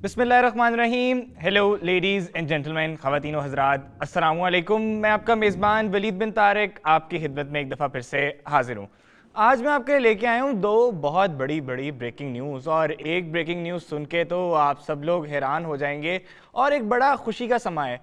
बिस्मिल्लाहिर्रहमानिर्रहीम। Hello ladies and gentleman, ख़वातीन और हज़रात, अस्सलामु अलैकुम। मैं आपका मेज़बान वलीद बिन तारिक आपकी खिदमत में एक दफ़ा फिर से हाजिर हूँ। आज मैं आपके लेके आया हूँ दो बहुत बड़ी बड़ी ब्रेकिंग न्यूज़, और एक ब्रेकिंग न्यूज़ सुन के तो आप सब लोग हैरान हो जाएंगे और एक बड़ा खुशी का समा है।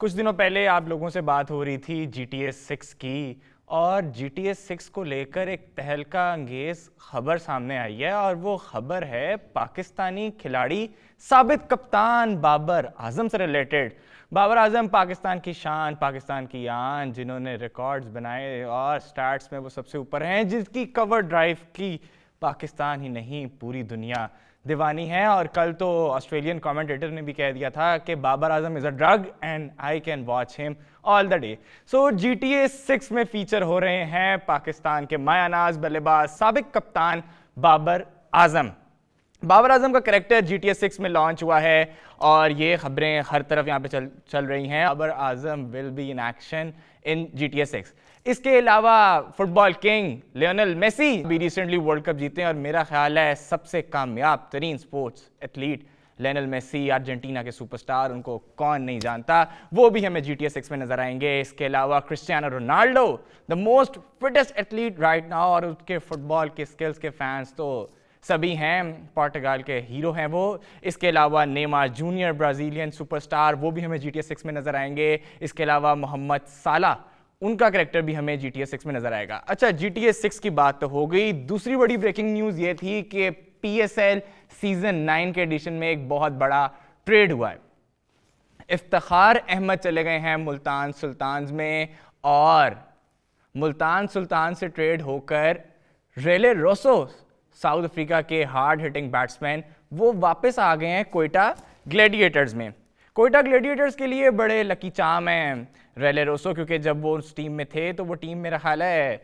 कुछ दिनों पहले आप लोगों से बात हो रही थी GTA 6 की, और GTA 6 को लेकर एक तहलका अंगेज़ खबर सामने आई है, और वो खबर है पाकिस्तानी खिलाड़ी साबिक कप्तान बाबर आजम से रिलेटेड। बाबर आजम पाकिस्तान की शान, पाकिस्तान की आन, जिन्होंने रिकॉर्ड्स बनाए और स्टैट्स में वो सबसे ऊपर हैं, जिसकी कवर ड्राइव की पाकिस्तान ही नहीं पूरी दुनिया दीवानी है। और कल तो ऑस्ट्रेलियन कमेंटेटर ने भी कह दिया था कि Babar Azam is a drug and I can watch him all the day. So GTA 6 में फीचर हो रहे हैं पाकिस्तान के मायानाज बल्लेबाज साबिक कप्तान बाबर आजम। बाबर आजम का कैरेक्टर GTA 6 में लॉन्च हुआ है, और ये खबरें हर तरफ यहाँ पे चल रही हैं। Babar Azam will be in action in GTA 6। इसके अलावा फुटबॉल किंग लियोनेल मेसी भी रिसेंटली वर्ल्ड कप जीते हैं, और मेरा ख्याल है सबसे कामयाब तरीन sports athlete Lionel Messi, Argentina के सुपरस्टार, उनको कौन नहीं जानता, वो भी हमें GTA 6 में नजर आएंगे। इसके अलावा Cristiano Ronaldo, the most fittest athlete right now, और उसके फुटबॉल के स्किल्स के फैंस तो सभी हैं, पुर्तगाल के हीरो हैं वो। इसके अलावा नेमार जूनियर, ब्राज़ीलियन सुपरस्टार, वो भी हमें GTA 6 में नजर आएंगे। इसके अलावा मोहम्मद साला, उनका कैरेक्टर भी हमें GTA 6 में नजर आएगा। अच्छा, GTA 6 की बात तो हो गई। दूसरी बड़ी ब्रेकिंग न्यूज़ ये थी कि PSL सीजन 9 के एडिशन में एक बहुत बड़ा ट्रेड हुआ है। इफ्तिखार अहमद चले गए हैं मुल्तान सुल्तान्स में, और मुल्तान सुल्तान से ट्रेड होकर रेले रोसो, साउथ अफ्रीका के हार्ड हिटिंग बैट्समैन, वो वापस आ गए हैं कोयटा ग्लैडिएटर्स में। कोयटा ग्लैडिएटर्स के लिए बड़े लकी चाम हैं रेले रोसो, क्योंकि जब वो उस टीम में थे तो वो टीम मेरा ख्याल है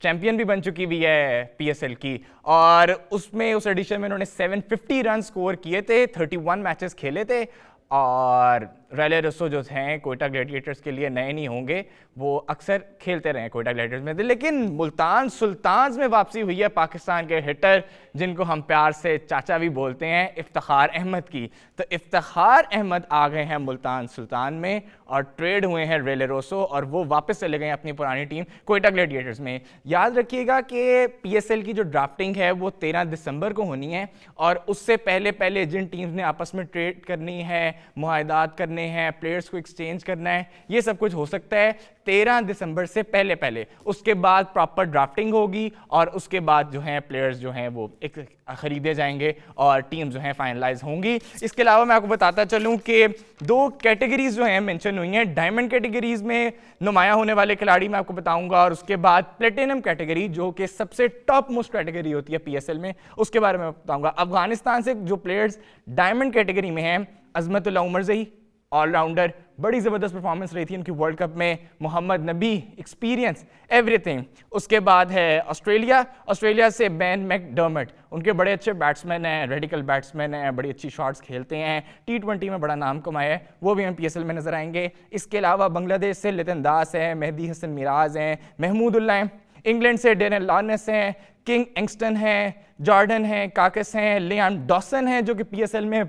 चैंपियन भी बन चुकी हुई है PSL की, और उसमें उस एडिशन में उन्होंने 750 रन स्कोर किए थे, 31 मैचेस खेले थे। और रेले रोसो जो हैं कोयटा ग्लैडिएटर्स के लिए नए नहीं होंगे, वो अक्सर खेलते रहे कोयटा ग्लैडिएटर्स में। लेकिन मुल्तान सुल्तान्स में वापसी हुई है पाकिस्तान के हिटर, जिनको हम प्यार से चाचा भी बोलते हैं, इफ्तिखार अहमद की। तो इफ्तिखार अहमद आ गए हैं मुल्तान सुल्तान में, और ट्रेड हुए हैं रेले रोसो, और वो वापस चले गए हैं अपनी पुरानी टीम कोयटा ग्लैडिएटर्स में। याद रखिएगा कि PSL की जो ड्राफ्टिंग है वो 13 दिसंबर को होनी है, और उससे पहले पहले जिन टीम्स ने आपस में ट्रेड करनी है, मुआहदात करने हैं, प्लेयर्स को एक्सचेंज करना है, ये सब कुछ हो सकता है 13 दिसंबर से पहले पहले। उसके बाद प्रॉपर ड्राफ्टिंग होगी, और उसके बाद जो है प्लेयर्स जो हैं वो एक खरीदे जाएंगे, और टीम जो हैं फाइनलाइज होंगी। इसके अलावा मैं आपको बताता चलूं कि दो कैटेगरीज जो हैं मेंशन हुई हैं। डायमंड कैटेगरीज में नुमाया होने वाले खिलाड़ी मैं आपको बताऊंगा, और उसके बाद प्लेटिनम कैटेगरी, जो कि सबसे टॉप मोस्ट कैटेगरी होती है PSL में, उसके बारे में बताऊंगा। अफगानिस्तान से जो प्लेयर्स डायमंड कैटेगरी में हैं, अजमतुल्ला उमरज़ई ऑलराउंडर, बड़ी ज़बरदस्त परफॉर्मेंस रही थी उनकी वर्ल्ड कप में। मोहम्मद नबी, एक्सपीरियंस, एवरीथिंग। उसके बाद है ऑस्ट्रेलिया से बेन मैकडर्मट, उनके बड़े अच्छे बैट्समैन हैं, रेडिकल बैट्समैन हैं, बड़ी अच्छी शॉट्स खेलते हैं, T20 में बड़ा नाम कमाया है, वो भी हम PSL में नजर आएंगे। इसके अलावा बांग्लादेश से लितन दास हैं, मेहदी हसन मिराज हैं, महमूदुल्लाह हैं। इंग्लैंड से डेनियल लॉरेंस हैं, किंग एंगस्टन हैं, जॉर्डन हैं, काकस हैं, लियाम डॉसन हैं, जो कि PSL में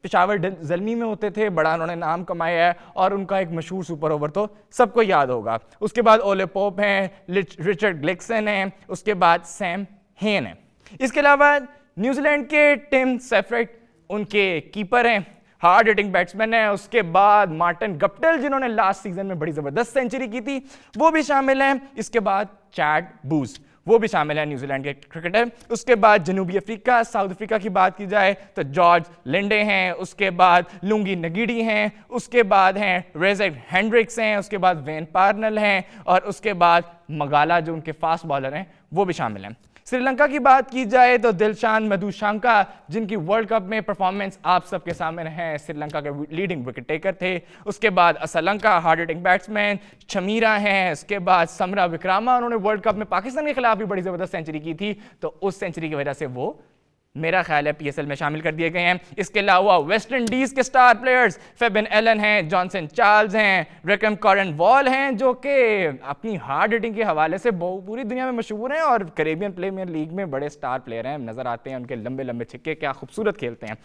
पेशावर ज़ल्मी में होते थे, बड़ा उन्होंने नाम कमाया है, और उनका एक मशहूर सुपर ओवर तो सबको याद होगा। उसके बाद ओले पोप हैं, रिचर्ड ग्लेक्सन हैं, उसके बाद सैम हेन हैं। इसके अलावा न्यूजीलैंड के टिम सेफरेट उनके कीपर हैं, हार्ड हिटिंग बैट्समैन है। उसके बाद मार्टिन गप्टिल, जिन्होंने लास्ट सीजन में बड़ी ज़बरदस्त सेंचुरी की थी, वो भी शामिल हैं। इसके बाद चैड बूज, वो भी शामिल है न्यूजीलैंड के क्रिकेटर। उसके बाद जनूबी अफ्रीका, साउथ अफ्रीका की बात की जाए तो जॉर्ज लिंडे हैं, उसके बाद लुंगी नगीडी हैं, उसके बाद हैं रेज़र हेंड्रिक्स हैं, उसके बाद वेन पार्नल हैं, और उसके बाद मगाला, जो उनके फास्ट बॉलर हैं, वो भी शामिल हैं। श्रीलंका की बात की जाए तो दिलशान मधुशंका, जिनकी वर्ल्ड कप में परफॉर्मेंस आप सबके सामने है, श्रीलंका के लीडिंग विकेट टेकर थे। उसके बाद Asalanka, hard hitting batsman, Chameera हैं। उसके बाद समरा विक्रामा, उन्होंने वर्ल्ड कप में पाकिस्तान के खिलाफ भी बड़ी ज़बरदस्त सेंचुरी की थी, तो उस सेंचुरी की वजह से वो मेरा ख्याल है PSL में शामिल कर दिए गए हैं। इसके अलावा वेस्ट इंडीज़ के स्टार प्लेयर्स फेबिन एलन हैं, जॉनसन चार्ल्स हैं, रेकम कॉरन वॉल हैं, जो कि अपनी हार्ड हिटिंग के हवाले से पूरी दुनिया में मशहूर हैं, और कैरेबियन प्रीमियर लीग में बड़े स्टार प्लेयर हैं, नज़र आते हैं। उनके लंबे लंबे छिक्के क्या खूबसूरत खेलते हैं।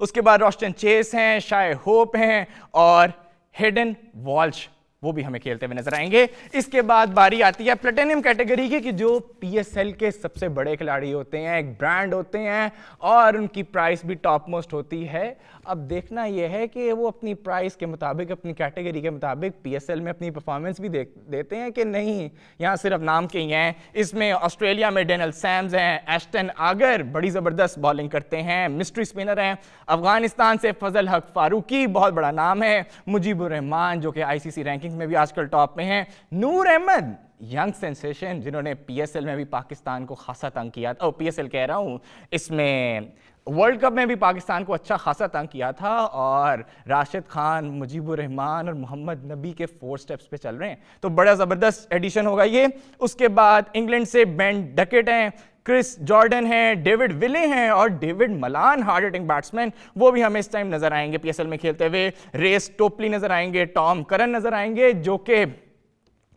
उसके बाद रोस्टन चेस हैं, शाय होप हैं और हेडन वॉल्श, वो भी हमें खेलते हुए नजर आएंगे। इसके बाद बारी आती है प्लेटिनम कैटेगरी की, कि जो पीएसएल के सबसे बड़े खिलाड़ी होते हैं, एक ब्रांड होते हैं और उनकी प्राइस भी टॉप मोस्ट होती है। अब देखना यह है कि वो अपनी प्राइस के मुताबिक, अपनी कैटेगरी के मुताबिक पीएसएल में अपनी परफॉर्मेंस भी देते हैं कि नहीं, यहाँ सिर्फ नाम के ही हैं। इसमें ऑस्ट्रेलिया में डेनियल सैम्स हैं, एस्टन आगर बड़ी ज़बरदस्त बॉलिंग करते हैं, मिस्ट्री स्पिनर हैं। अफगानिस्तान से फजल हक फारूकी बहुत बड़ा नाम है, मुजीबुर रहमान जो कि आईसीसी रैंकिंग में भी आजकल टॉप में हैं, नूर अहमद यंग सेंसेशन जिन्होंने पीएसएल में भी पाकिस्तान को खासा तंग किया था, पीएसएल कह रहा हूँ, इसमें वर्ल्ड कप में भी पाकिस्तान को अच्छा खासा तंग किया था। और राशिद खान, मुजीबुर रहमान और मोहम्मद नबी के 4 स्टेप्स पे चल रहे हैं, तो बड़ा ज़बरदस्त एडिशन होगा ये। उसके बाद इंग्लैंड से बेन डकेट हैं, क्रिस जॉर्डन हैं, डेविड विले हैं और David Malan hard hitting batsman, वो भी हमें इस टाइम नजर आएंगे पीएसएल में खेलते हुए। रेस टोपली नजर आएंगे, टॉम करन नजर आएंगे जो कि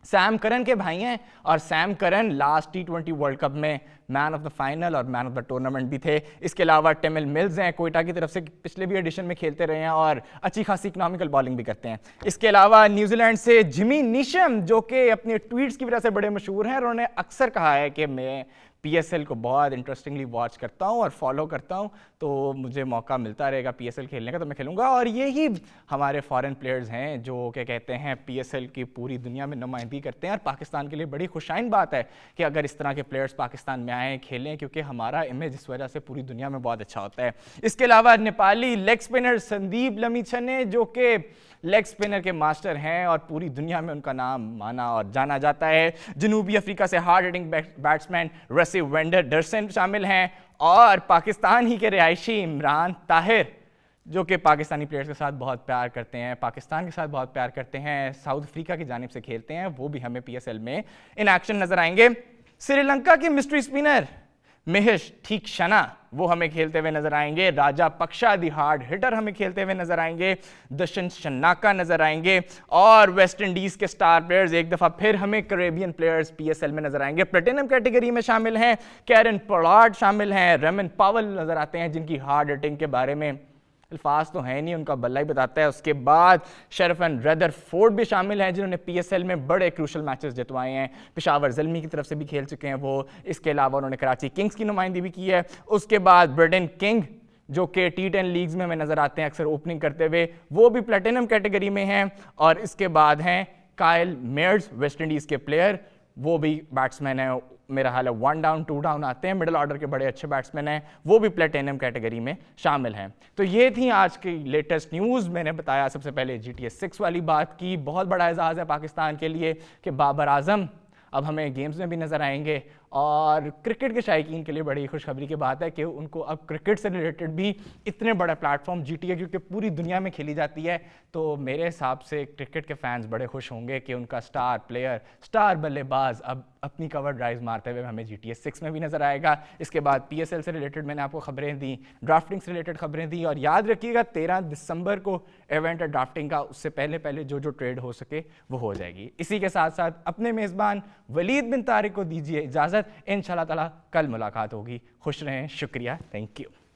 सैम करन के भाई हैं, और Sam Curran last T20 world cup में मैन ऑफ द फाइनल और मैन ऑफ द टूर्नामेंट भी थे। इसके अलावा टिमिल मिल्स हैं, कोयटा की तरफ से, पिछले भी एडिशन में खेलते रहे हैं और अच्छी खासी इकोनॉमिकल बॉलिंग भी करते हैं। इसके अलावा न्यूजीलैंड से जिमी नीशम जो कि अपने ट्वीट्स की वजह से बड़े मशहूर हैं, और उन्होंने अक्सर कहा है कि मैं पीएसएल को बहुत इंटरेस्टिंगली वॉच करता हूं और फॉलो करता हूं, तो मुझे मौका मिलता रहेगा पीएसएल खेलने का तो मैं खेलूंगा। और यही हमारे फॉरेन प्लेयर्स हैं जो क्या कहते हैं पीएसएल की पूरी दुनिया में नुमाइंदगी करते हैं, और पाकिस्तान के लिए बड़ी खुशाइन बात है कि अगर इस तरह के प्लेयर्स पाकिस्तान में आए, खेलें, क्योंकि हमारा इमेज इस वजह से पूरी दुनिया में बहुत अच्छा होता है। इसके अलावा नेपाली लेग स्पिनर संदीप लमीछने जो कि लेग स्पिनर के मास्टर हैं और पूरी दुनिया में उनका नाम माना और जाना जाता है। जनूबी अफ्रीका से हार्ड हिटिंग बैट्समैन रसी वेंडर डरसन शामिल हैं, और पाकिस्तान ही के रिहायशी इमरान ताहिर जो कि पाकिस्तानी प्लेयर्स के साथ बहुत प्यार करते हैं, पाकिस्तान के साथ बहुत प्यार करते हैं, साउथ अफ्रीका की जानिब से खेलते हैं, वो भी हमें पीएसएल में इन एक्शन नजर आएंगे। श्रीलंका के मिस्ट्री स्पिनर महेश ठीकशना वो हमें खेलते हुए नजर आएंगे, राजा पक्षा दी हार्ड हिटर हमें खेलते हुए नजर आएंगे, दशन शन्नाका नजर आएंगे, और वेस्ट इंडीज के स्टार प्लेयर्स एक दफा फिर हमें कैरेबियन प्लेयर्स पीएसएल में नजर आएंगे। प्लेटिनम कैटेगरी में शामिल हैं कैरन पोलार्ड शामिल हैं, रेमन पावल नजर आते हैं जिनकी हार्ड हिटिंग के बारे में अल्फाज तो है नहीं, उनका बल्ला ही बताता है। उसके बाद शरफन रदरफोर्ड भी शामिल हैं जिन्होंने पीएसएल में बड़े क्रूशल मैचेस जितवाए हैं, पेशावर ज़ल्मी की तरफ से भी खेल चुके हैं वो। इसके अलावा उन्होंने कराची किंग्स की नुमाइंदगी भी की है। उसके बाद ब्रेडन किंग जो कि T10 लीग्स में हमें नजर आते हैं अक्सर ओपनिंग करते हुए, वो भी प्लेटिनम कैटेगरी में हैं। और इसके बाद हैं कायल मेयर्स वेस्ट इंडीज़ के प्लेयर, वो भी बैट्समैन हैं, मेरा हाल है 1 डाउन 2 डाउन आते हैं, मिडिल ऑर्डर के बड़े अच्छे बैट्समैन हैं, वो भी प्लेटिनम कैटेगरी में शामिल हैं। तो ये थी आज की लेटेस्ट न्यूज़। मैंने बताया सबसे पहले GTA 6 वाली बात की, बहुत बड़ा एजाज़ है पाकिस्तान के लिए कि बाबर आजम अब हमें गेम्स में भी नज़र आएंगे, और क्रिकेट के शायकीन के लिए बड़ी खुशखबरी की बात है कि उनको अब क्रिकेट से रिलेटेड भी इतने बड़ा प्लेटफॉर्म GTA क्योंकि पूरी दुनिया में खेली जाती है, तो मेरे हिसाब से क्रिकेट के फैंस बड़े खुश होंगे कि उनका स्टार प्लेयर, स्टार बल्लेबाज अब अपनी कवर ड्राइव मारते हुए हमें GTA 6 में भी नजर आएगा। इसके बाद PSL से रिलेटेड मैंने आपको खबरें दी, ड्राफ्टिंग से रिलेटेड खबरें दी, और याद रखिएगा 13 दिसंबर को इवेंट है ड्राफ्टिंग का, उससे पहले पहले जो जो ट्रेड हो सके वो हो जाएगी। इसी के साथ साथ अपने मेज़बान वलीद बिन तारिक को दीजिए इजाज़त, इंशाल्लाह ताला कल मुलाकात होगी। खुश रहें, शुक्रिया, थैंक यू।